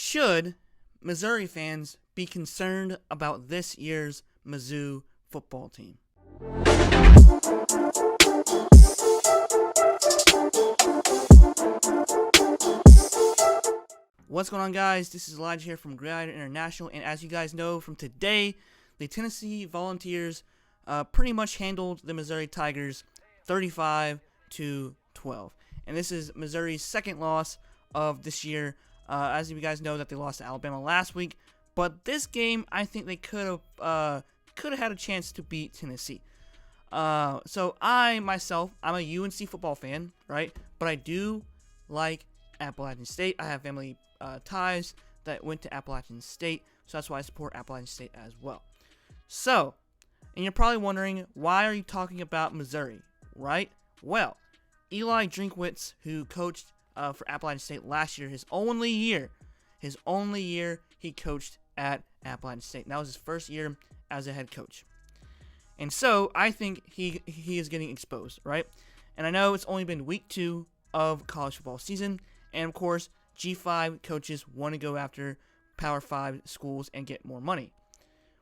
Should Missouri fans be concerned about this year's Mizzou football team? What's going on, guys? This is Elijah here from Gridiron International, and as you guys know from today, the Tennessee Volunteers pretty much handled the Missouri Tigers 35-12. And this is Missouri's second loss of this year. As you guys know, that they lost to Alabama last week, but this game I think they could have had a chance to beat Tennessee. So I'm a UNC football fan, right? But I do like Appalachian State. I have family ties that went to Appalachian State, so that's why I support Appalachian State as well. So, and you're probably wondering, why are you talking about Missouri, right? Well, Eli Drinkwitz, who coached for Appalachian State last year, his only year he coached at Appalachian State. And that was his first year as a head coach. And so I think he is getting exposed, right? And I know it's only been week 2 of college football season, and of course, G5 coaches want to go after Power 5 schools and get more money.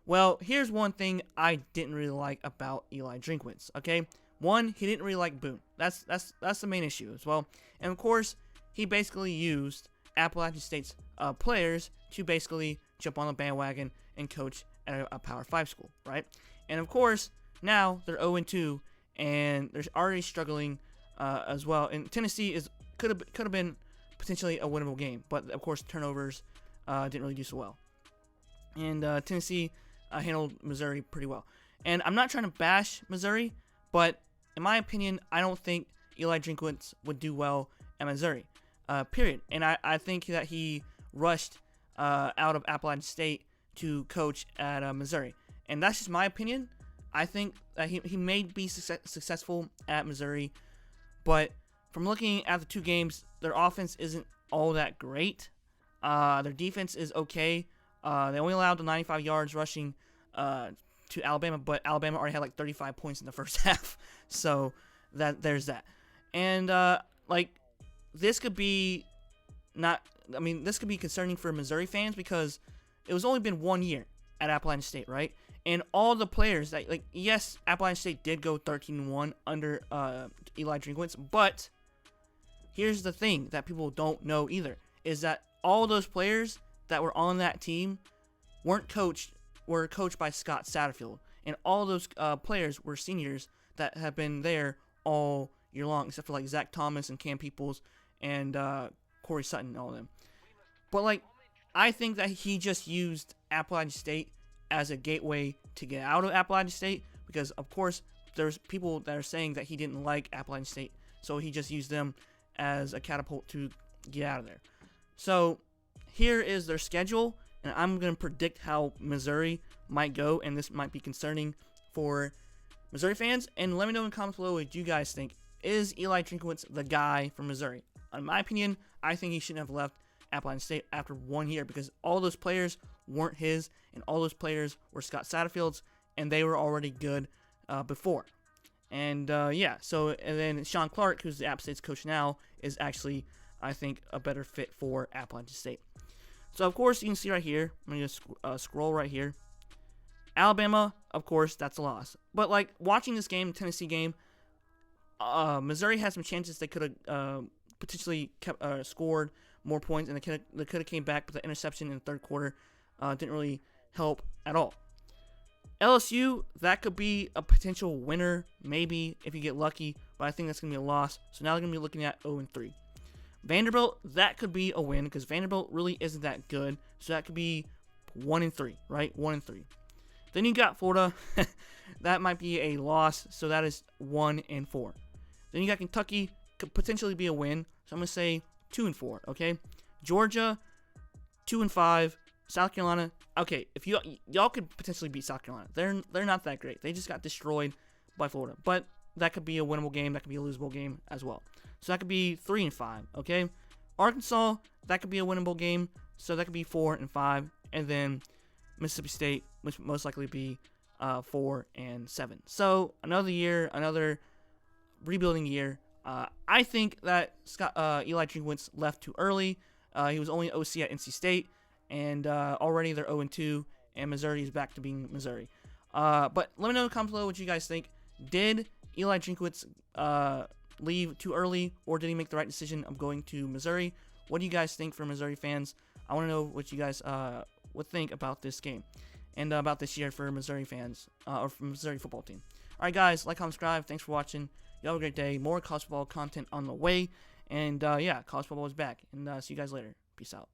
Well, here's one thing I didn't really like about Eli Drinkwitz, okay? One, he didn't really like Boone. That's the main issue as well. And of course, he basically used Appalachian State's players to basically jump on the bandwagon and coach at a Power 5 school, right? And of course, now they're 0-2, and they're already struggling as well. And Tennessee could have been potentially a winnable game, but of course turnovers didn't really do so well. And Tennessee handled Missouri pretty well. And I'm not trying to bash Missouri, but in my opinion, I don't think Eli Drinkwitz would do well at Missouri, period. And I think that he rushed out of Appalachian State to coach at Missouri. And that's just my opinion. I think that he may be successful at Missouri, but from looking at the two games, their offense isn't all that great. Their defense is okay. They only allowed the 95 yards rushing to Alabama, but Alabama already had like 35 points in the first half. So there's that. And this could be concerning for Missouri fans because it was only been 1 year at Appalachian State, right? And all the players that, yes, Appalachian State did go 13-1 under Eli Drinkwitz, but here's the thing that people don't know either, is that all those players that were on that team were coached by Scott Satterfield, and all those players were seniors that have been there all year long, except for Zach Thomas and Cam Peoples and Corey Sutton and all of them. But I think that he just used Appalachian State as a gateway to get out of Appalachian State, because of course there's people that are saying that he didn't like Appalachian State, so he just used them as a catapult to get out of there. So here is their schedule, and I'm going to predict how Missouri might go, and this might be concerning for Missouri fans. And let me know in the comments below what you guys think. Is Eli Drinkwitz the guy for Missouri? In my opinion, I think he shouldn't have left Appalachian State after 1 year, because all those players weren't his, and all those players were Scott Satterfield's, and they were already good before. And and then Sean Clark, who's the App State's coach now, is actually, I think, a better fit for Appalachian State. So of course you can see right here, I'm going to scroll right here, Alabama, of course, that's a loss. But watching this game, Tennessee game, Missouri had some chances. They could have potentially scored more points, and they could have came back, but the interception in the third quarter didn't really help at all. LSU, that could be a potential winner, maybe, if you get lucky, but I think that's going to be a loss. So now they're going to be looking at 0-3. Vanderbilt, that could be a win, because Vanderbilt really isn't that good, so that could be 1-3, right? 1-3. Then you got Florida, that might be a loss, so that is 1-4. Then you got Kentucky, could potentially be a win, so I'm going to say 2-4, okay? Georgia, 2-5. South Carolina, okay, if y'all could potentially beat South Carolina. They're not that great. They just got destroyed by Florida. But that could be a winnable game. That could be a losable game as well. So that could be 3-5, okay? Arkansas, that could be a winnable game. So that could be 4-5. And then Mississippi State, which would most likely be 4-7. So another rebuilding year. I think that Eli Drinkwitz left too early. He was only OC at NC State, and already they're 0-2, and Missouri is back to being Missouri. But let me know in the comments below what you guys think. Did Eli Drinkwitz leave too early, or did he make the right decision of going to Missouri? What do you guys think for Missouri fans? I want to know what you guys would think about this game and about this year for Missouri fans or for Missouri football team. All right, guys, like, comment, subscribe. Thanks for watching. You have a great day. More college football content on the way. And, yeah, college football is back. And see you guys later. Peace out.